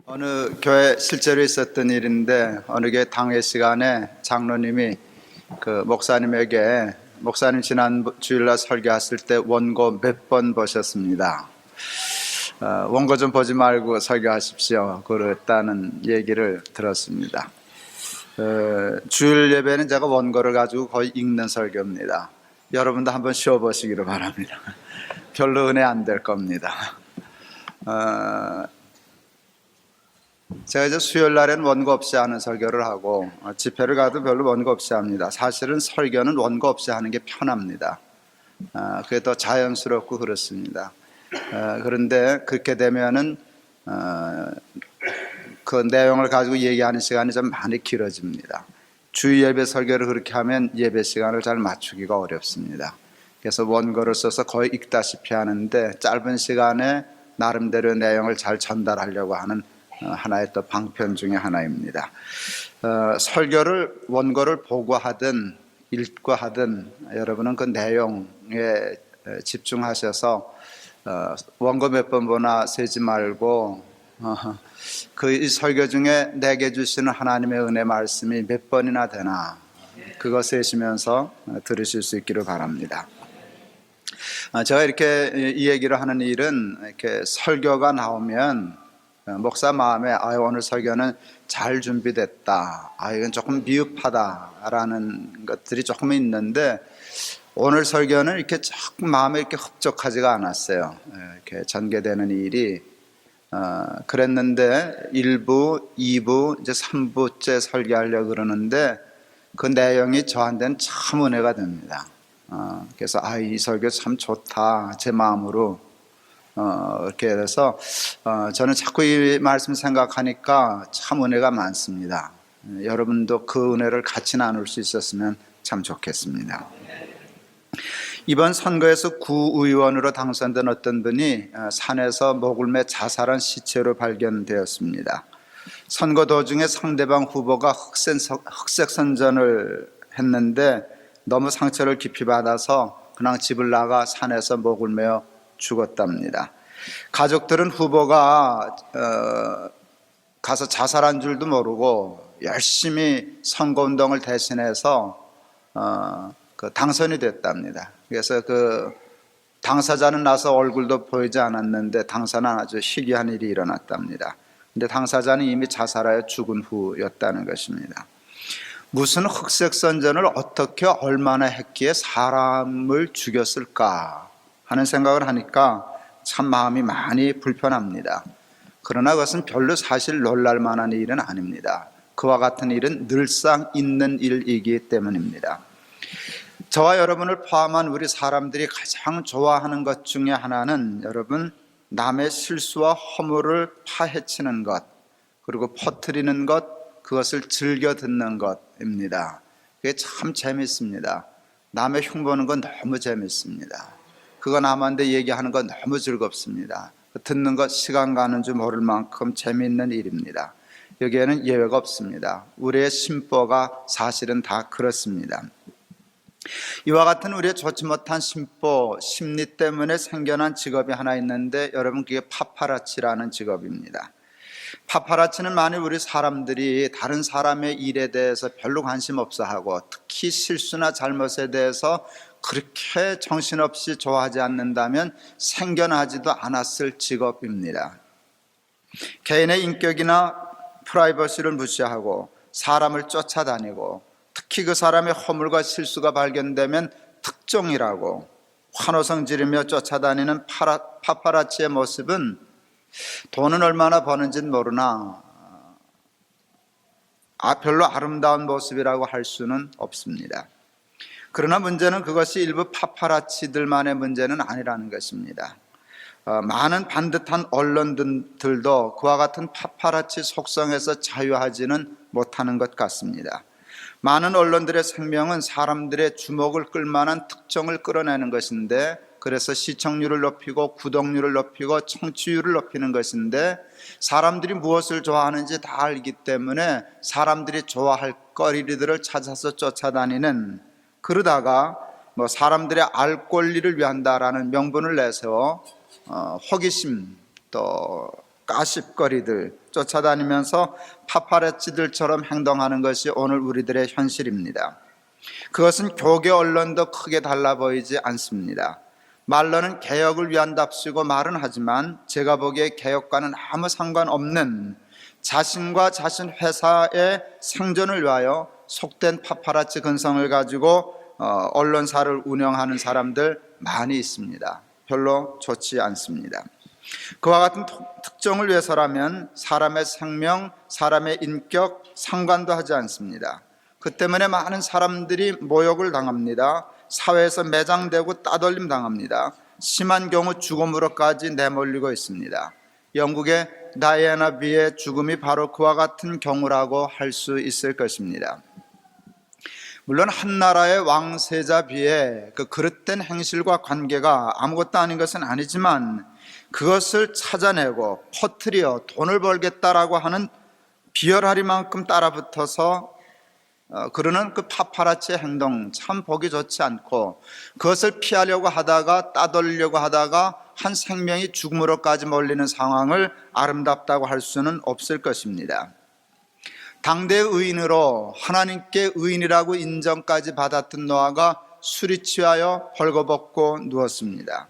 어느 교회 실제로 있었던 일인데 어느 교회 당회 시간에 장로님이 그 목사님에게 목사님 지난 주일날 설교하실 때 원고 몇 번 보셨습니다. 원고 좀 보지 말고 설교하십시오. 그랬다는 얘기를 들었습니다. 주일 예배는 제가 원고를 가지고 거의 읽는 설교입니다. 여러분도 한번 쉬어보시기를 바랍니다. 별로 은혜 안 될 겁니다. 제가 이제 수요일 날에는 원고 없이 하는 설교를 하고 집회를 가도 별로 원고 없이 합니다. 사실은 설교는 원고 없이 하는 게 편합니다. 그게 더 자연스럽고 그렇습니다. 그런데 그렇게 되면은 그 내용을 가지고 얘기하는 시간이 좀 많이 길어집니다. 주일 예배 설교를 그렇게 하면 예배 시간을 잘 맞추기가 어렵습니다. 그래서 원고를 써서 거의 읽다시피 하는데 짧은 시간에 나름대로 내용을 잘 전달하려고 하는 하나의 또 방편 중에 하나입니다. 설교를 원고를 보고 하든 읽고 하든 여러분은 그 내용에 집중하셔서 원고 몇 번 보나 세지 말고 그 설교 중에 내게 주시는 하나님의 은혜 말씀이 몇 번이나 되나 그거 세시면서 들으실 수 있기를 바랍니다. 제가 이렇게 이 얘기를 하는 일은 이렇게 설교가 나오면 목사 마음에 오늘 설교는 잘 준비됐다, 이건 조금 미흡하다라는 것들이 조금 있는데 오늘 설교는 이렇게 조금 마음에 이렇게 흡족하지가 않았어요. 이렇게 전개되는 일이 그랬는데 1부, 2부, 이제 3부째 설교하려고 그러는데 그 내용이 저한테는 참 은혜가 됩니다. 그래서 이 설교 참 좋다 제 마음으로 이렇게 해서 저는 자꾸 이 말씀 생각하니까 참 은혜가 많습니다. 여러분도 그 은혜를 같이 나눌 수 있었으면 참 좋겠습니다. 이번 선거에서 구의원으로 당선된 어떤 분이 산에서 목을 매 자살한 시체로 발견되었습니다. 선거 도중에 상대방 후보가 흑색 선전을 했는데 너무 상처를 깊이 받아서 그냥 집을 나가 산에서 목을 매어 죽었답니다. 가족들은 후보가 가서 자살한 줄도 모르고 열심히 선거운동을 대신해서 그 당선이 됐답니다. 그래서 그 당사자는 나서 얼굴도 보이지 않았는데 당사는 아주 희귀한 일이 일어났답니다. 근데 당사자는 이미 자살하여 죽은 후였다는 것입니다. 무슨 흑색 선전을 어떻게 얼마나 했기에 사람을 죽였을까 하는 생각을 하니까 참 마음이 많이 불편합니다. 그러나 그것은 별로 사실 놀랄 만한 일은 아닙니다. 그와 같은 일은 늘상 있는 일이기 때문입니다. 저와 여러분을 포함한 우리 사람들이 가장 좋아하는 것 중에 하나는 여러분 남의 실수와 허물을 파헤치는 것 그리고 퍼뜨리는 것 그것을 즐겨 듣는 것입니다. 그게 참 재밌습니다. 남의 흉보는 건 너무 재밌습니다. 그거 남한테 얘기하는 건 너무 즐겁습니다. 듣는 것 시간 가는 줄 모를 만큼 재미있는 일입니다. 여기에는 예외가 없습니다. 우리의 심보가 사실은 다 그렇습니다. 이와 같은 우리의 좋지 못한 심보, 심리 때문에 생겨난 직업이 하나 있는데 여러분 그게 파파라치라는 직업입니다. 파파라치는 만일 우리 사람들이 다른 사람의 일에 대해서 별로 관심 없어 하고 특히 실수나 잘못에 대해서 그렇게 정신없이 좋아하지 않는다면 생겨나지도 않았을 직업입니다. 개인의 인격이나 프라이버시를 무시하고 사람을 쫓아다니고 특히 그 사람의 허물과 실수가 발견되면 특종이라고 환호성 지르며 쫓아다니는 파파라치의 모습은 돈은 얼마나 버는지는 모르나 별로 아름다운 모습이라고 할 수는 없습니다. 그러나 문제는 그것이 일부 파파라치들만의 문제는 아니라는 것입니다. 많은 반듯한 언론들도 그와 같은 파파라치 속성에서 자유하지는 못하는 것 같습니다. 많은 언론들의 생명은 사람들의 주목을 끌만한 특종을 끌어내는 것인데 그래서 시청률을 높이고 구독률을 높이고 청취율을 높이는 것인데 사람들이 무엇을 좋아하는지 다 알기 때문에 사람들이 좋아할 거리들을 찾아서 쫓아다니는 그러다가 사람들의 알 권리를 위한다라는 명분을 내세워 호기심 또 까십거리들 쫓아다니면서 파파라치들처럼 행동하는 것이 오늘 우리들의 현실입니다. 그것은 교계 언론도 크게 달라 보이지 않습니다. 말로는 개혁을 위한답시고 말은 하지만 제가 보기에 개혁과는 아무 상관없는 자신과 자신 회사의 생존을 위하여 속된 파파라치 근성을 가지고 언론사를 운영하는 사람들 많이 있습니다. 별로 좋지 않습니다. 그와 같은 특종을 위해서라면 사람의 생명, 사람의 인격 상관도 하지 않습니다. 그 때문에 많은 사람들이 모욕을 당합니다. 사회에서 매장되고 따돌림 당합니다. 심한 경우 죽음으로까지 내몰리고 있습니다. 영국의 다이애나 비의 죽음이 바로 그와 같은 경우라고 할 수 있을 것입니다. 물론 한 나라의 왕세자 비의 그 그릇된 행실과 관계가 아무것도 아닌 것은 아니지만 그것을 찾아내고 퍼뜨려 돈을 벌겠다라고 하는 비열하리만큼 따라붙어서 그러는 그 파파라치의 행동 참 보기 좋지 않고 그것을 피하려고 하다가 따돌리려고 하다가 한 생명이 죽음으로까지 몰리는 상황을 아름답다고 할 수는 없을 것입니다. 당대의 의인으로 하나님께 의인이라고 인정까지 받았던 노아가 술이 취하여 벌거벗고 누웠습니다.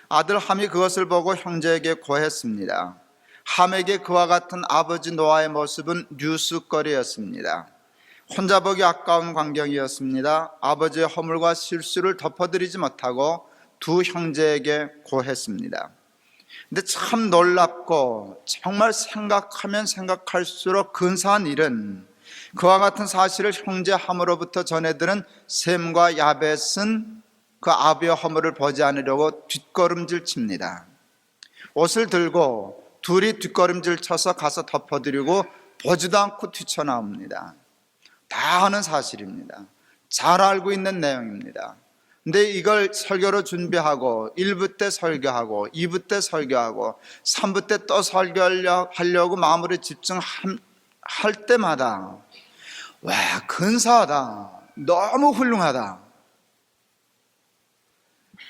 아들 함이 그것을 보고 형제에게 고했습니다. 함에게 그와 같은 아버지 노아의 모습은 뉴스거리였습니다. 혼자 보기 아까운 광경이었습니다. 아버지의 허물과 실수를 덮어드리지 못하고 두 형제에게 고했습니다. 근데 참 놀랍고 정말 생각하면 생각할수록 근사한 일은 그와 같은 사실을 형제 함으로부터 전해들은 셈과 야벳은 그 아비의 허물을 보지 않으려고 뒷걸음질 칩니다. 옷을 들고 둘이 뒷걸음질 쳐서 가서 덮어드리고 보지도 않고 뛰쳐나옵니다. 다 아는 사실입니다. 잘 알고 있는 내용입니다. 근데 이걸 설교로 준비하고 1부 때 설교하고 2부 때 설교하고 3부 때 또 설교하려고 마음으로 집중할 때마다 와, 근사하다, 너무 훌륭하다,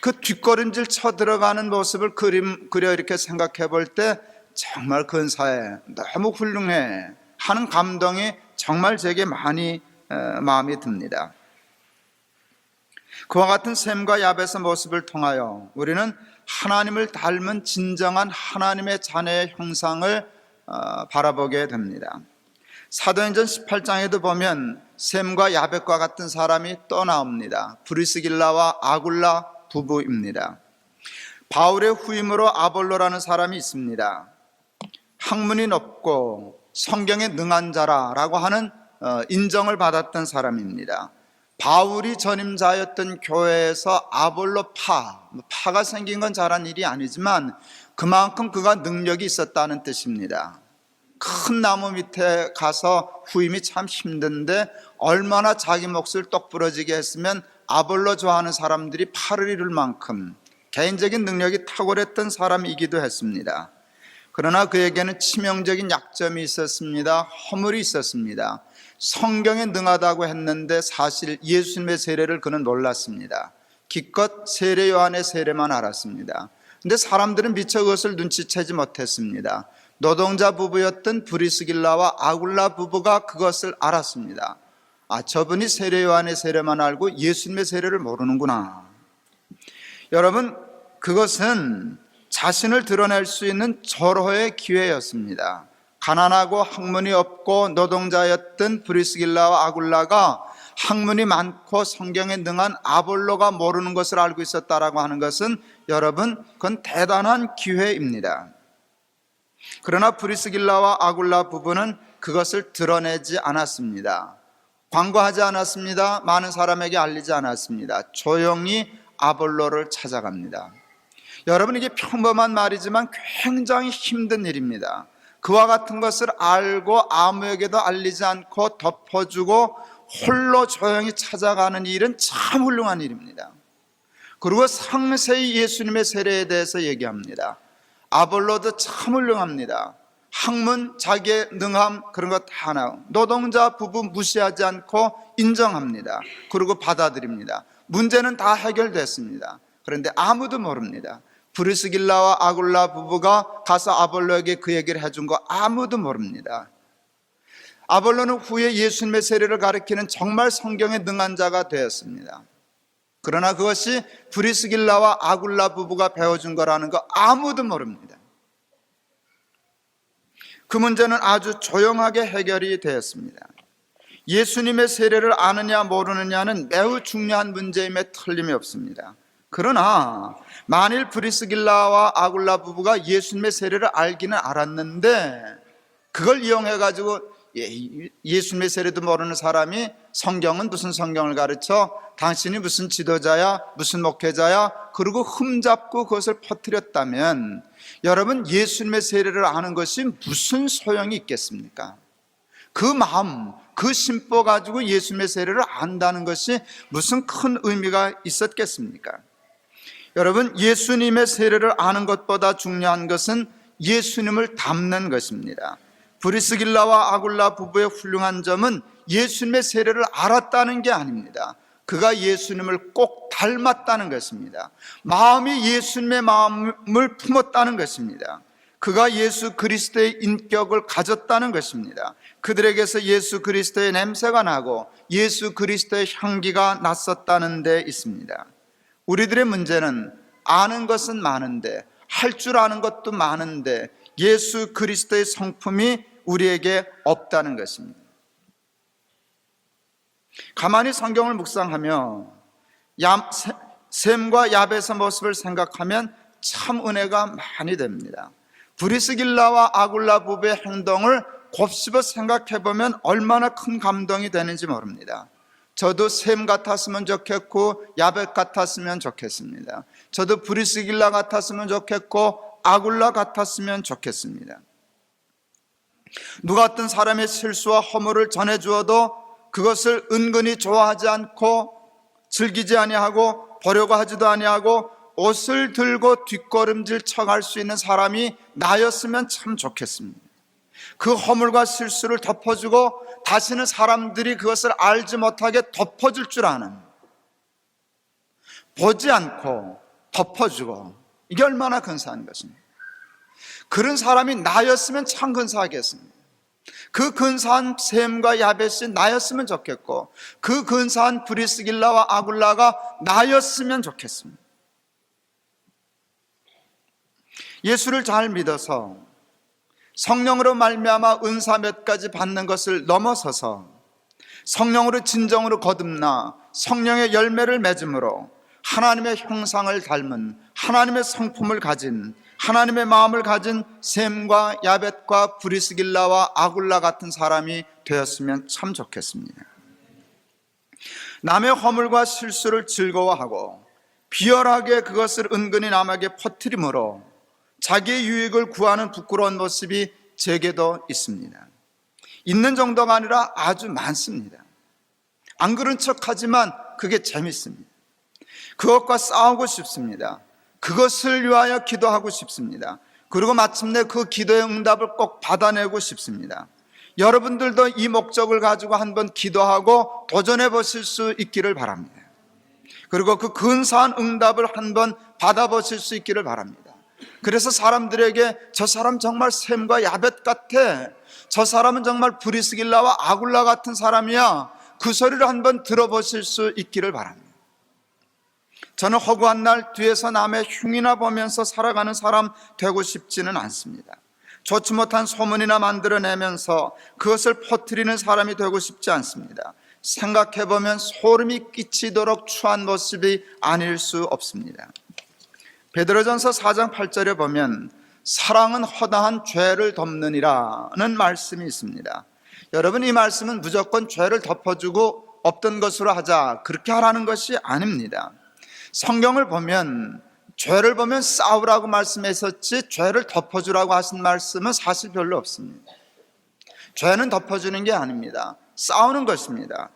그 뒷걸음질 쳐 들어가는 모습을 그려 이렇게 생각해 볼 때 정말 근사해, 너무 훌륭해 하는 감동이 정말 제게 많이 마음이 듭니다. 그와 같은 셈과 야벳의 모습을 통하여 우리는 하나님을 닮은 진정한 하나님의 자녀의 형상을 바라보게 됩니다. 사도행전 18장에도 보면 셈과 야벳과 같은 사람이 또 나옵니다. 브리스길라와 아굴라 부부입니다. 바울의 후임으로 아볼로라는 사람이 있습니다. 학문이 높고 성경에 능한 자라라고 하는 인정을 받았던 사람입니다. 바울이 전임자였던 교회에서 아볼로 파가 생긴 건 잘한 일이 아니지만 그만큼 그가 능력이 있었다는 뜻입니다. 큰 나무 밑에 가서 후임이 참 힘든데 얼마나 자기 몫을 똑 부러지게 했으면 아볼로 좋아하는 사람들이 팔을 이룰 만큼 개인적인 능력이 탁월했던 사람이기도 했습니다. 그러나 그에게는 치명적인 약점이 있었습니다. 허물이 있었습니다. 성경에 능하다고 했는데 사실 예수님의 세례를 그는 몰랐습니다. 기껏 세례 요한의 세례만 알았습니다. 그런데 사람들은 미처 그것을 눈치채지 못했습니다. 노동자 부부였던 브리스길라와 아굴라 부부가 그것을 알았습니다. 아, 저분이 세례 요한의 세례만 알고 예수님의 세례를 모르는구나. 여러분, 그것은 자신을 드러낼 수 있는 절호의 기회였습니다. 가난하고 학문이 없고 노동자였던 브리스길라와 아굴라가 학문이 많고 성경에 능한 아볼로가 모르는 것을 알고 있었다라고 하는 것은 여러분, 그건 대단한 기회입니다. 그러나 브리스길라와 아굴라 부부는 그것을 드러내지 않았습니다. 광고하지 않았습니다. 많은 사람에게 알리지 않았습니다. 조용히 아볼로를 찾아갑니다. 여러분, 이게 평범한 말이지만 굉장히 힘든 일입니다. 그와 같은 것을 알고 아무에게도 알리지 않고 덮어주고 홀로 조용히 찾아가는 일은 참 훌륭한 일입니다. 그리고 상세히 예수님의 세례에 대해서 얘기합니다. 아볼로도 참 훌륭합니다. 학문, 자기의 능함, 그런 것 하나. 노동자 부부 무시하지 않고 인정합니다. 그리고 받아들입니다. 문제는 다 해결됐습니다. 그런데 아무도 모릅니다. 브리스길라와 아굴라 부부가 가서 아볼로에게 그 얘기를 해준 거 아무도 모릅니다. 아볼로는 후에 예수님의 세례를 가리키는 정말 성경에 능한 자가 되었습니다. 그러나 그것이 브리스길라와 아굴라 부부가 배워준 거라는 거 아무도 모릅니다. 그 문제는 아주 조용하게 해결이 되었습니다. 예수님의 세례를 아느냐 모르느냐는 매우 중요한 문제임에 틀림이 없습니다. 그러나 만일 브리스길라와 아굴라 부부가 예수님의 세례를 알기는 알았는데 그걸 이용해 가지고 예수님의 세례도 모르는 사람이 성경은 무슨 성경을 가르쳐, 당신이 무슨 지도자야, 무슨 목회자야, 그리고 흠잡고 그것을 퍼뜨렸다면 여러분, 예수님의 세례를 아는 것이 무슨 소용이 있겠습니까? 그 마음, 그 심보 가지고 예수님의 세례를 안다는 것이 무슨 큰 의미가 있었겠습니까? 여러분, 예수님의 세례를 아는 것보다 중요한 것은 예수님을 닮는 것입니다. 브리스길라와 아굴라 부부의 훌륭한 점은 예수님의 세례를 알았다는 게 아닙니다. 그가 예수님을 꼭 닮았다는 것입니다. 마음이 예수님의 마음을 품었다는 것입니다. 그가 예수 그리스도의 인격을 가졌다는 것입니다. 그들에게서 예수 그리스도의 냄새가 나고 예수 그리스도의 향기가 났었다는 데 있습니다. 우리들의 문제는 아는 것은 많은데, 할 줄 아는 것도 많은데 예수 그리스도의 성품이 우리에게 없다는 것입니다. 가만히 성경을 묵상하며 셈과 야벳의 모습을 생각하면 참 은혜가 많이 됩니다. 브리스길라와 아굴라 부부의 행동을 곱씹어 생각해보면 얼마나 큰 감동이 되는지 모릅니다. 저도 셈 같았으면 좋겠고 야벳 같았으면 좋겠습니다. 저도 브리스길라 같았으면 좋겠고 아굴라 같았으면 좋겠습니다. 누가 어떤 사람의 실수와 허물을 전해주어도 그것을 은근히 좋아하지 않고 즐기지 아니하고 보려고 하지도 아니하고 옷을 들고 뒷걸음질 쳐갈 수 있는 사람이 나였으면 참 좋겠습니다. 그 허물과 실수를 덮어주고 다시는 사람들이 그것을 알지 못하게 덮어줄 줄 아는, 보지 않고 덮어주고, 이게 얼마나 근사한 것입니까? 그런 사람이 나였으면 참 근사하겠습니다. 그 근사한 셈과 야벳이 나였으면 좋겠고 그 근사한 브리스길라와 아굴라가 나였으면 좋겠습니다. 예수를 잘 믿어서 성령으로 말미암아 은사 몇 가지 받는 것을 넘어서서 성령으로 진정으로 거듭나 성령의 열매를 맺음으로 하나님의 형상을 닮은, 하나님의 성품을 가진, 하나님의 마음을 가진 셈과 야벳과 브리스길라와 아굴라 같은 사람이 되었으면 참 좋겠습니다. 남의 허물과 실수를 즐거워하고 비열하게 그것을 은근히 남에게 퍼뜨림으로 자기의 유익을 구하는 부끄러운 모습이 제게도 있습니다. 있는 정도가 아니라 아주 많습니다. 안 그런 척하지만 그게 재밌습니다. 그것과 싸우고 싶습니다. 그것을 위하여 기도하고 싶습니다. 그리고 마침내 그 기도의 응답을 꼭 받아내고 싶습니다. 여러분들도 이 목적을 가지고 한번 기도하고 도전해 보실 수 있기를 바랍니다. 그리고 그 근사한 응답을 한번 받아보실 수 있기를 바랍니다. 그래서 사람들에게 저 사람 정말 셈과 야벳 같아, 저 사람은 정말 브리스길라와 아굴라 같은 사람이야, 그 소리를 한번 들어보실 수 있기를 바랍니다. 저는 허구한 날 뒤에서 남의 흉이나 보면서 살아가는 사람 되고 싶지는 않습니다. 좋지 못한 소문이나 만들어내면서 그것을 퍼뜨리는 사람이 되고 싶지 않습니다. 생각해보면 소름이 끼치도록 추한 모습이 아닐 수 없습니다. 베드로전서 4장 8절에 보면 사랑은 허다한 죄를 덮느니라는 말씀이 있습니다. 여러분, 이 말씀은 무조건 죄를 덮어주고 없던 것으로 하자, 그렇게 하라는 것이 아닙니다. 성경을 보면 죄를 보면 싸우라고 말씀했었지 죄를 덮어주라고 하신 말씀은 사실 별로 없습니다. 죄는 덮어주는 게 아닙니다. 싸우는 것입니다.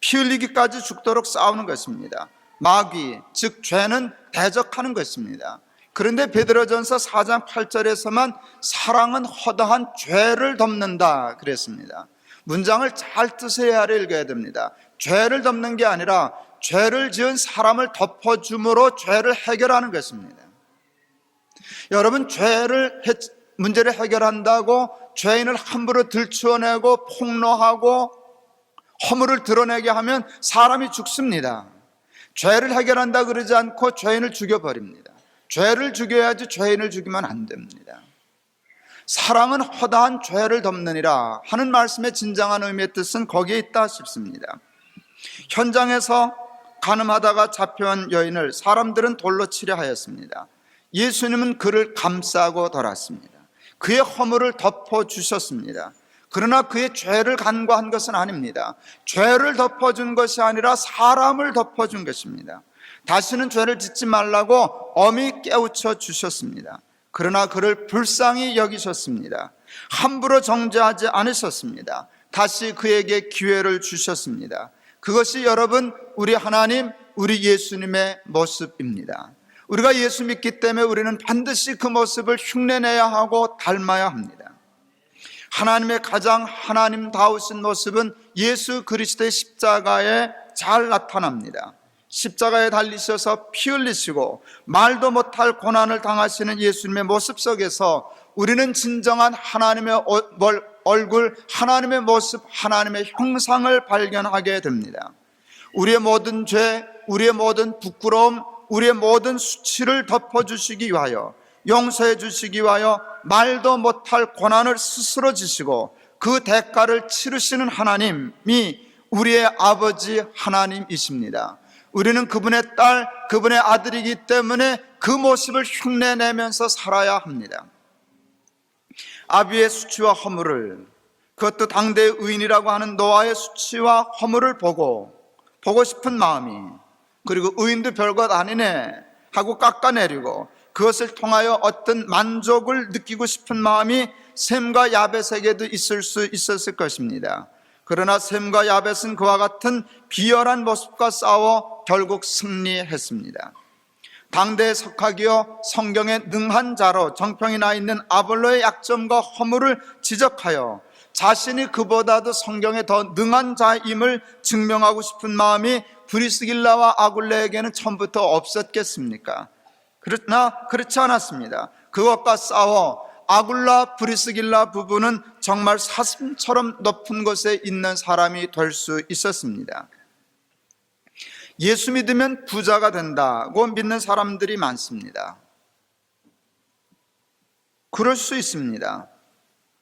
피 흘리기까지 죽도록 싸우는 것입니다. 마귀, 즉 죄는 대적하는 것입니다. 그런데 베드로전서 4장 8절에서만 사랑은 허다한 죄를 덮는다 그랬습니다. 문장을 잘 뜻해야 읽어야 됩니다. 죄를 덮는 게 아니라 죄를 지은 사람을 덮어줌으로 죄를 해결하는 것입니다. 여러분, 문제를 해결한다고 죄인을 함부로 들추어내고 폭로하고 허물을 드러내게 하면 사람이 죽습니다. 죄를 해결한다 그러지 않고 죄인을 죽여버립니다. 죄를 죽여야지 죄인을 죽이면 안 됩니다. 사랑은 허다한 죄를 덮느니라 하는 말씀의 진정한 의미의 뜻은 거기에 있다 싶습니다. 현장에서 간음하다가 잡혀온 여인을 사람들은 돌로 치려 하였습니다. 예수님은 그를 감싸고 돌았습니다. 그의 허물을 덮어주셨습니다. 그러나 그의 죄를 간과한 것은 아닙니다. 죄를 덮어준 것이 아니라 사람을 덮어준 것입니다. 다시는 죄를 짓지 말라고 엄히 깨우쳐 주셨습니다. 그러나 그를 불쌍히 여기셨습니다. 함부로 정죄하지 않으셨습니다. 다시 그에게 기회를 주셨습니다. 그것이 여러분, 우리 하나님, 우리 예수님의 모습입니다. 우리가 예수 믿기 때문에 우리는 반드시 그 모습을 흉내내야 하고 닮아야 합니다. 하나님의 가장 하나님다우신 모습은 예수 그리스도의 십자가에 잘 나타납니다. 십자가에 달리셔서 피 흘리시고 말도 못할 고난을 당하시는 예수님의 모습 속에서 우리는 진정한 하나님의 얼굴, 하나님의 모습, 하나님의 형상을 발견하게 됩니다. 우리의 모든 죄, 우리의 모든 부끄러움, 우리의 모든 수치를 덮어주시기 위하여, 용서해 주시기 위하여 말도 못할 고난을 스스로 지시고 그 대가를 치르시는 하나님이 우리의 아버지 하나님이십니다. 우리는 그분의 딸, 그분의 아들이기 때문에 그 모습을 흉내내면서 살아야 합니다. 아비의 수치와 허물을, 그것도 당대의 의인이라고 하는 노아의 수치와 허물을 보고 싶은 마음이, 그리고 의인도 별것 아니네 하고 깎아내리고 그것을 통하여 어떤 만족을 느끼고 싶은 마음이 셈과 야벳에게도 있을 수 있었을 것입니다. 그러나 셈과 야벳은 그와 같은 비열한 모습과 싸워 결국 승리했습니다. 당대의 석학이요 성경에 능한 자로 정평이 나 있는 아볼로의 약점과 허물을 지적하여 자신이 그보다도 성경에 더 능한 자임을 증명하고 싶은 마음이 브리스길라와 아굴레에게는 처음부터 없었겠습니까? 그러나 그렇지 않았습니다. 그것과 싸워 아굴라 브리스길라 부부는 정말 사슴처럼 높은 곳에 있는 사람이 될 수 있었습니다. 예수 믿으면 부자가 된다고 믿는 사람들이 많습니다. 그럴 수 있습니다.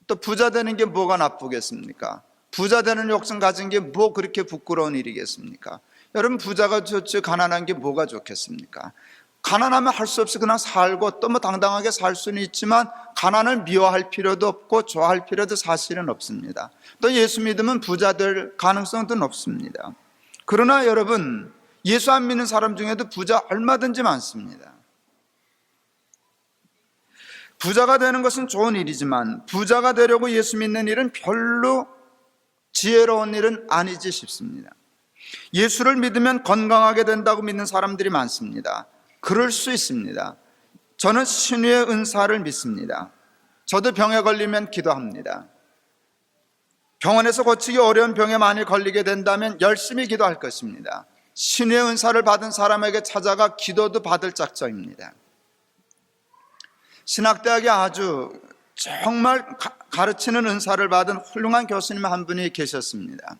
또 부자 되는 게 뭐가 나쁘겠습니까? 부자 되는 욕심 가진 게 뭐 그렇게 부끄러운 일이겠습니까? 여러분, 부자가 좋지 가난한 게 뭐가 좋겠습니까? 가난하면 할 수 없이 그냥 살고 또 뭐 당당하게 살 수는 있지만 가난을 미워할 필요도 없고 좋아할 필요도 사실은 없습니다. 또 예수 믿으면 부자 될 가능성도 높습니다. 그러나 여러분, 예수 안 믿는 사람 중에도 부자 얼마든지 많습니다. 부자가 되는 것은 좋은 일이지만 부자가 되려고 예수 믿는 일은 별로 지혜로운 일은 아니지 싶습니다. 예수를 믿으면 건강하게 된다고 믿는 사람들이 많습니다. 그럴 수 있습니다. 저는 신유의 은사를 믿습니다. 저도 병에 걸리면 기도합니다. 병원에서 고치기 어려운 병에 많이 걸리게 된다면 열심히 기도할 것입니다. 신유의 은사를 받은 사람에게 찾아가 기도도 받을 작정입니다. 신학대학에 아주 정말 가르치는 은사를 받은 훌륭한 교수님 한 분이 계셨습니다.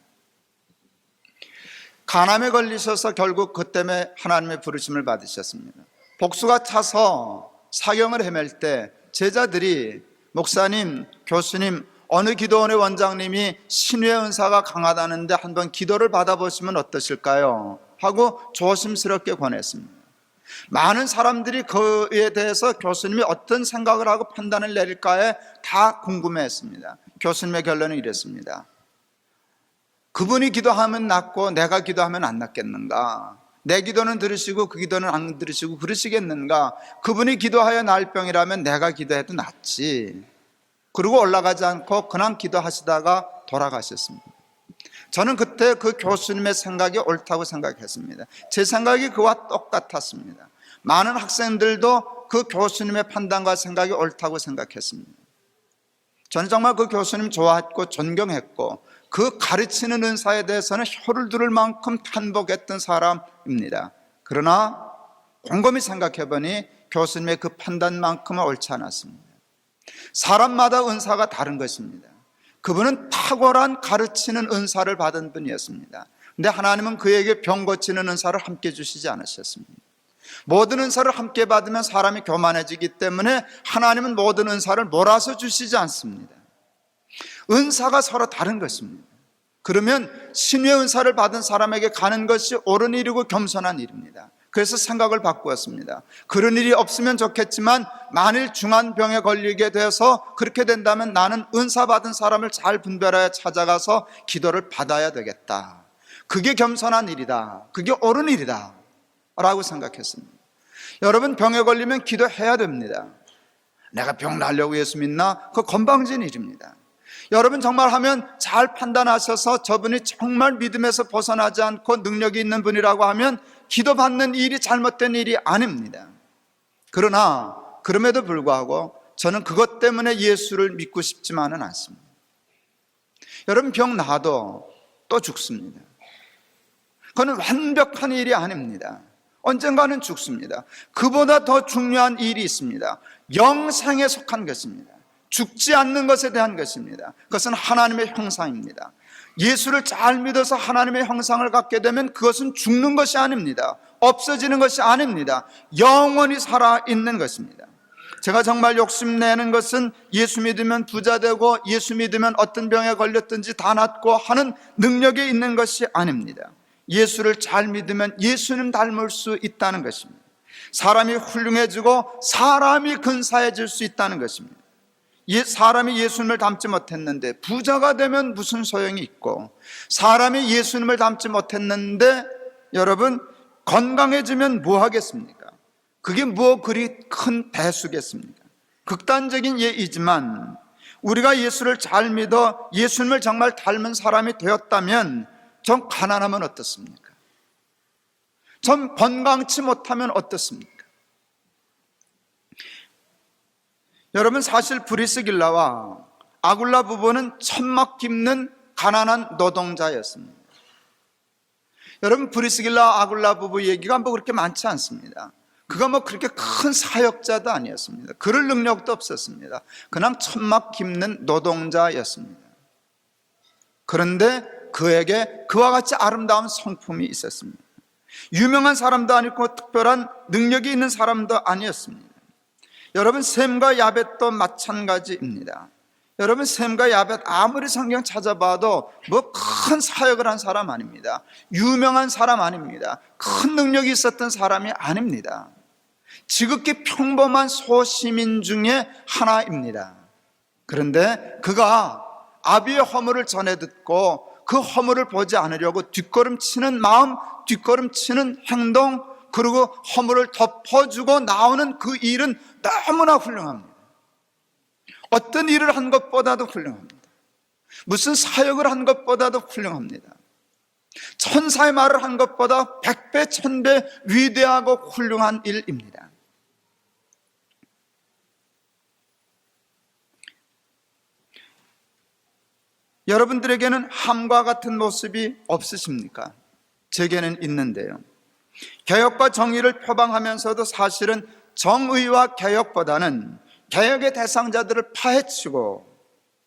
간암에 걸리셔서 결국 그 때문에 하나님의 부르심을 받으셨습니다. 복수가 차서 사경을 헤맬 때 제자들이 목사님, 교수님, 어느 기도원의 원장님이 신유의 은사가 강하다는데 한번 기도를 받아보시면 어떠실까요? 하고 조심스럽게 권했습니다. 많은 사람들이 그에 대해서 교수님이 어떤 생각을 하고 판단을 내릴까에 다 궁금해했습니다. 교수님의 결론은 이랬습니다. 그분이 기도하면 낫고 내가 기도하면 안 낫겠는가? 내 기도는 들으시고 그 기도는 안 들으시고 그러시겠는가? 그분이 기도하여 나을 병이라면 내가 기도해도 낫지. 그리고 올라가지 않고 그냥 기도하시다가 돌아가셨습니다. 저는 그때 그 교수님의 생각이 옳다고 생각했습니다. 제 생각이 그와 똑같았습니다. 많은 학생들도 그 교수님의 판단과 생각이 옳다고 생각했습니다. 저는 정말 그 교수님 좋아했고 존경했고 그 가르치는 은사에 대해서는 혀를 두를 만큼 탄복했던 사람입니다. 그러나 곰곰이 생각해보니 교수님의 그 판단만큼은 옳지 않았습니다. 사람마다 은사가 다른 것입니다. 그분은 탁월한 가르치는 은사를 받은 분이었습니다. 근데 하나님은 그에게 병 고치는 은사를 함께 주시지 않으셨습니다. 모든 은사를 함께 받으면 사람이 교만해지기 때문에 하나님은 모든 은사를 몰아서 주시지 않습니다. 은사가 서로 다른 것입니다. 그러면 신의 은사를 받은 사람에게 가는 것이 옳은 일이고 겸손한 일입니다. 그래서 생각을 바꾸었습니다. 그런 일이 없으면 좋겠지만 만일 중한 병에 걸리게 돼서 그렇게 된다면 나는 은사 받은 사람을 잘 분별하여 찾아가서 기도를 받아야 되겠다. 그게 겸손한 일이다. 그게 옳은 일이다 라고 생각했습니다. 여러분, 병에 걸리면 기도해야 됩니다. 내가 병 나으려고 예수 믿나? 그거 건방진 일입니다. 여러분, 정말 하면 잘 판단하셔서 저분이 정말 믿음에서 벗어나지 않고 능력이 있는 분이라고 하면 기도받는 일이 잘못된 일이 아닙니다. 그러나 그럼에도 불구하고 저는 그것 때문에 예수를 믿고 싶지만은 않습니다. 여러분, 병 나도 또 죽습니다. 그건 완벽한 일이 아닙니다. 언젠가는 죽습니다. 그보다 더 중요한 일이 있습니다. 영생에 속한 것입니다. 죽지 않는 것에 대한 것입니다. 그것은 하나님의 형상입니다. 예수를 잘 믿어서 하나님의 형상을 갖게 되면 그것은 죽는 것이 아닙니다. 없어지는 것이 아닙니다. 영원히 살아있는 것입니다. 제가 정말 욕심내는 것은 예수 믿으면 부자 되고 예수 믿으면 어떤 병에 걸렸든지 다 낫고 하는 능력이 있는 것이 아닙니다. 예수를 잘 믿으면 예수님 닮을 수 있다는 것입니다. 사람이 훌륭해지고 사람이 근사해질 수 있다는 것입니다. 사람이 예수님을 닮지 못했는데 부자가 되면 무슨 소용이 있고, 사람이 예수님을 닮지 못했는데 여러분 건강해지면 뭐 하겠습니까? 그게 뭐 그리 큰 대수겠습니까? 극단적인 예이지만 우리가 예수를 잘 믿어 예수님을 정말 닮은 사람이 되었다면 좀 가난하면 어떻습니까? 좀 건강치 못하면 어떻습니까? 여러분, 사실 브리스길라와 아굴라 부부는 천막 깁는 가난한 노동자였습니다. 여러분, 브리스길라 아굴라 부부 얘기가 뭐 그렇게 많지 않습니다. 그가 뭐 그렇게 큰 사역자도 아니었습니다. 그럴 능력도 없었습니다. 그냥 천막 깁는 노동자였습니다. 그런데 그에게 그와 같이 아름다운 성품이 있었습니다. 유명한 사람도 아니고 특별한 능력이 있는 사람도 아니었습니다. 여러분, 셈과 야벳도 마찬가지입니다. 여러분, 셈과 야벳 아무리 성경 찾아봐도 뭐 큰 사역을 한 사람 아닙니다. 유명한 사람 아닙니다. 큰 능력이 있었던 사람이 아닙니다. 지극히 평범한 소시민 중에 하나입니다. 그런데 그가 아비의 허물을 전해 듣고 그 허물을 보지 않으려고 뒷걸음치는 마음, 뒷걸음치는 행동, 그리고 허물을 덮어주고 나오는 그 일은 너무나 훌륭합니다. 어떤 일을 한 것보다도 훌륭합니다. 무슨 사역을 한 것보다도 훌륭합니다. 천사의 말을 한 것보다 100배, 1000배 위대하고 훌륭한 일입니다. 여러분들에게는 함과 같은 모습이 없으십니까? 제게는 있는데요. 개혁과 정의를 표방하면서도 사실은 정의와 개혁보다는 개혁의 대상자들을 파헤치고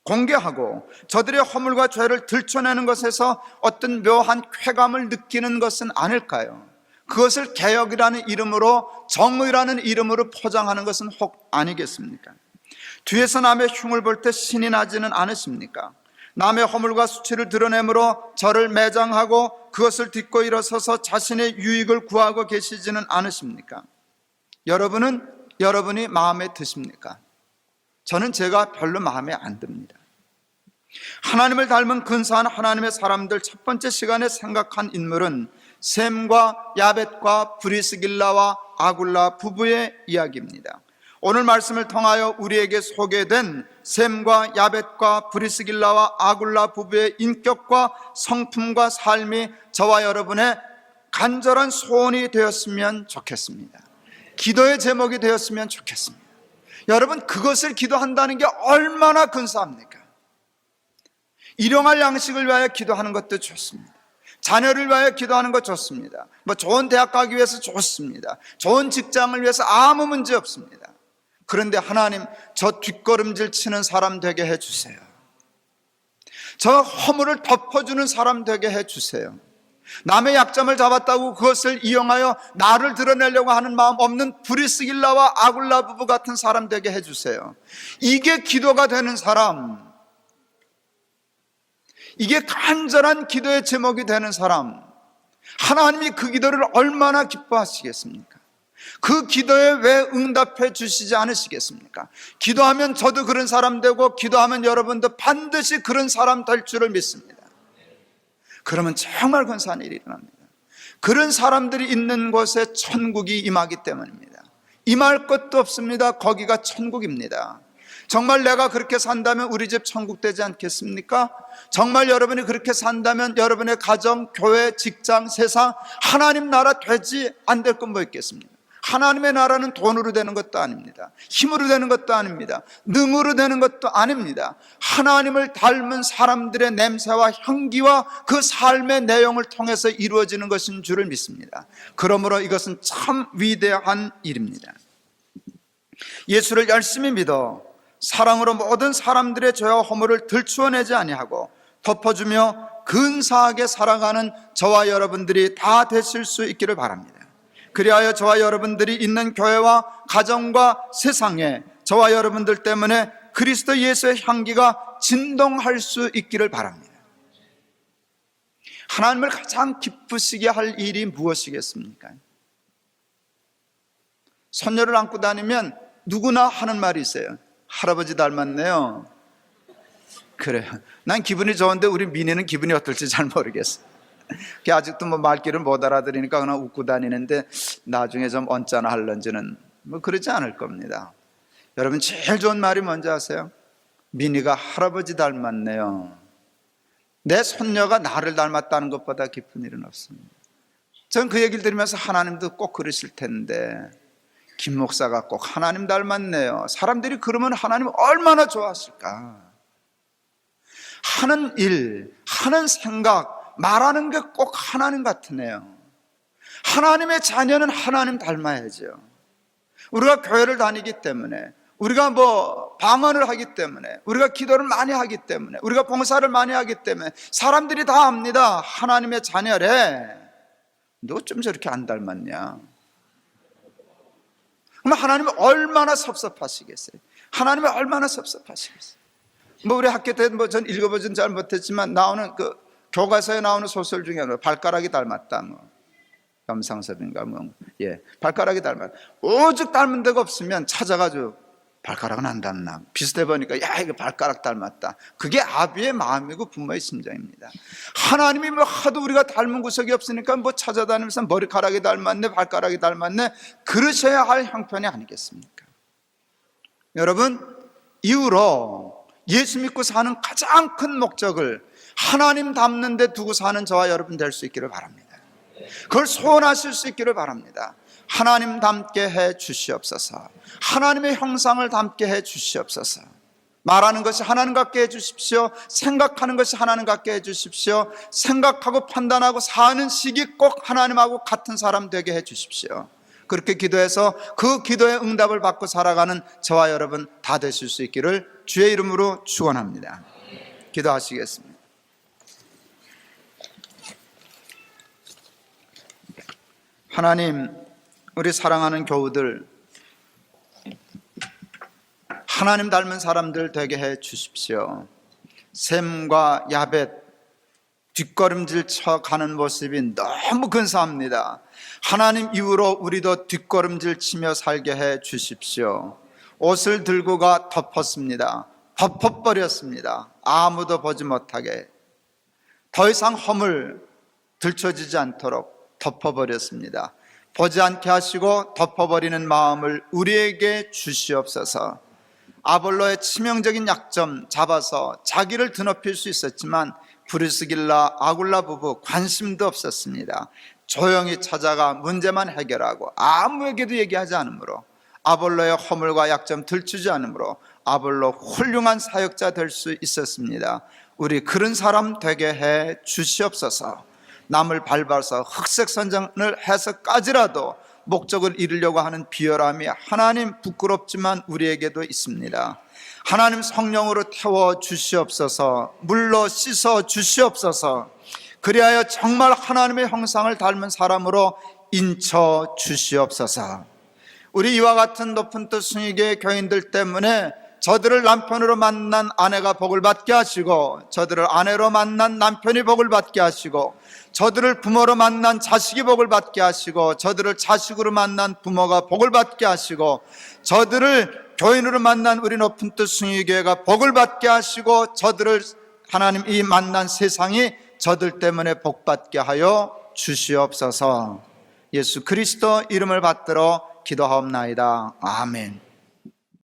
공개하고 저들의 허물과 죄를 들춰내는 것에서 어떤 묘한 쾌감을 느끼는 것은 아닐까요? 그것을 개혁이라는 이름으로, 정의라는 이름으로 포장하는 것은 혹 아니겠습니까? 뒤에서 남의 흉을 볼 때 신이 나지는 않으십니까? 남의 허물과 수치를 드러내므로 저를 매장하고 그것을 딛고 일어서서 자신의 유익을 구하고 계시지는 않으십니까? 여러분은 여러분이 마음에 드십니까? 저는 제가 별로 마음에 안 듭니다. 하나님을 닮은 근사한 하나님의 사람들 첫 번째 시간에 생각한 인물은 셈과 야벳과 브리스길라와 아굴라 부부의 이야기입니다. 오늘 말씀을 통하여 우리에게 소개된 셈과 야벳과 브리스길라와 아굴라 부부의 인격과 성품과 삶이 저와 여러분의 간절한 소원이 되었으면 좋겠습니다. 기도의 제목이 되었으면 좋겠습니다. 여러분, 그것을 기도한다는 게 얼마나 근사합니까? 일용할 양식을 위하여 기도하는 것도 좋습니다. 자녀를 위하여 기도하는 것 좋습니다. 뭐 좋은 대학 가기 위해서 좋습니다. 좋은 직장을 위해서 아무 문제 없습니다. 그런데 하나님, 저 뒷걸음질 치는 사람 되게 해주세요. 저 허물을 덮어주는 사람 되게 해주세요. 남의 약점을 잡았다고 그것을 이용하여 나를 드러내려고 하는 마음 없는 브리스길라와 아굴라 부부 같은 사람 되게 해주세요. 이게 기도가 되는 사람, 이게 간절한 기도의 제목이 되는 사람, 하나님이 그 기도를 얼마나 기뻐하시겠습니까? 그 기도에 왜 응답해 주시지 않으시겠습니까? 기도하면 저도 그런 사람 되고, 기도하면 여러분도 반드시 그런 사람 될 줄을 믿습니다. 그러면 정말 근사한 일이 일어납니다. 그런 사람들이 있는 곳에 천국이 임하기 때문입니다. 임할 것도 없습니다. 거기가 천국입니다. 정말 내가 그렇게 산다면 우리 집 천국 되지 않겠습니까? 정말 여러분이 그렇게 산다면 여러분의 가정, 교회, 직장, 세상, 하나님 나라 되지 안 될 건 뭐 있겠습니까? 하나님의 나라는 돈으로 되는 것도 아닙니다. 힘으로 되는 것도 아닙니다. 능으로 되는 것도 아닙니다. 하나님을 닮은 사람들의 냄새와 향기와 그 삶의 내용을 통해서 이루어지는 것인 줄을 믿습니다. 그러므로 이것은 참 위대한 일입니다. 예수를 열심히 믿어 사랑으로 모든 사람들의 죄와 허물을 들추어내지 아니하고 덮어주며 근사하게 살아가는 저와 여러분들이 다 되실 수 있기를 바랍니다. 그리하여 저와 여러분들이 있는 교회와 가정과 세상에 저와 여러분들 때문에 그리스도 예수의 향기가 진동할 수 있기를 바랍니다. 하나님을 가장 기쁘시게 할 일이 무엇이겠습니까? 손녀를 안고 다니면 누구나 하는 말이 있어요. 할아버지 닮았네요. 그래요. 난 기분이 좋은데 우리 민희는 기분이 어떨지 잘 모르겠어. 아직도 뭐 말귀를 못 알아들으니까 그냥 웃고 다니는데 나중에 좀 언짢아 할런지는 뭐 그러지 않을 겁니다. 여러분, 제일 좋은 말이 뭔지 아세요? 민희가 할아버지 닮았네요. 내 손녀가 나를 닮았다는 것보다 기쁜 일은 없습니다. 전 그 얘기를 들으면서 하나님도 꼭 그러실 텐데, 김 목사가 꼭 하나님 닮았네요. 사람들이 그러면 하나님 얼마나 좋아하실까? 하는 일, 하는 생각, 말하는 게 꼭 하나님 같으네요. 하나님의 자녀는 하나님 닮아야죠. 우리가 교회를 다니기 때문에, 우리가 뭐 방언을 하기 때문에, 우리가 기도를 많이 하기 때문에, 우리가 봉사를 많이 하기 때문에 사람들이 다 압니다. 하나님의 자녀래. 너 좀 저렇게 안 닮았냐? 그럼 하나님은 얼마나 섭섭하시겠어요? 하나님이 얼마나 섭섭하시겠어요? 뭐 우리 학교 때 뭐 전 읽어보진 잘 못했지만 나오는 그 교과서에 나오는 소설 중에 발가락이 닮았다, 뭐 염상섭인가 뭐, 발가락이 닮았다. 오죽 닮은 데가 없으면 찾아가지고 발가락은 안 닮나, 비슷해 보니까 야 이거 발가락 닮았다. 그게 아비의 마음이고 부모의 심정입니다. 하나님이 뭐 하도 우리가 닮은 구석이 없으니까 뭐 찾아다니면서 머리카락이 닮았네, 발가락이 닮았네, 그러셔야 할 형편이 아니겠습니까? 여러분, 이후로 예수 믿고 사는 가장 큰 목적을 하나님 닮는 데 두고 사는 저와 여러분 될 수 있기를 바랍니다. 그걸 소원하실 수 있기를 바랍니다. 하나님 닮게 해 주시옵소서. 하나님의 형상을 닮게 해 주시옵소서. 말하는 것이 하나님 같게 해 주십시오. 생각하는 것이 하나님 같게 해 주십시오. 생각하고 판단하고 사는 식이 꼭 하나님하고 같은 사람 되게 해 주십시오. 그렇게 기도해서 그 기도의 응답을 받고 살아가는 저와 여러분 다 되실 수 있기를 주의 이름으로 축원합니다. 기도하시겠습니다. 하나님, 우리 사랑하는 교우들, 하나님 닮은 사람들 되게 해 주십시오. 셈과 야벳 뒷걸음질 쳐 가는 모습이 너무 근사합니다. 하나님 이후로 우리도 뒷걸음질 치며 살게 해 주십시오. 옷을 들고가 덮었습니다. 덮어버렸습니다. 아무도 보지 못하게, 더 이상 허물 들춰지지 않도록 덮어버렸습니다. 보지 않게 하시고 덮어버리는 마음을 우리에게 주시옵소서. 아볼로의 치명적인 약점 잡아서 자기를 드높일 수 있었지만 브리스길라 아굴라 부부 관심도 없었습니다. 조용히 찾아가 문제만 해결하고 아무에게도 얘기하지 않으므로, 아볼로의 허물과 약점 들추지 않으므로 아볼로 훌륭한 사역자 될 수 있었습니다. 우리 그런 사람 되게 해 주시옵소서. 남을 밟아서 흑색 선전을 해서까지라도 목적을 이루려고 하는 비열함이 하나님 부끄럽지만 우리에게도 있습니다. 하나님 성령으로 태워 주시옵소서, 물로 씻어 주시옵소서. 그리하여 정말 하나님의 형상을 닮은 사람으로 인쳐 주시옵소서. 우리 이와 같은 높은 뜻 순위교회 교인들 때문에 저들을 남편으로 만난 아내가 복을 받게 하시고, 저들을 아내로 만난 남편이 복을 받게 하시고, 저들을 부모로 만난 자식이 복을 받게 하시고, 저들을 자식으로 만난 부모가 복을 받게 하시고, 저들을 교인으로 만난 우리 높은 뜻 순위교회가 복을 받게 하시고, 저들을 하나님 이 만난 세상이 저들 때문에 복 받게 하여 주시옵소서. 예수 그리스도 이름을 받들어 기도하옵나이다. 아멘.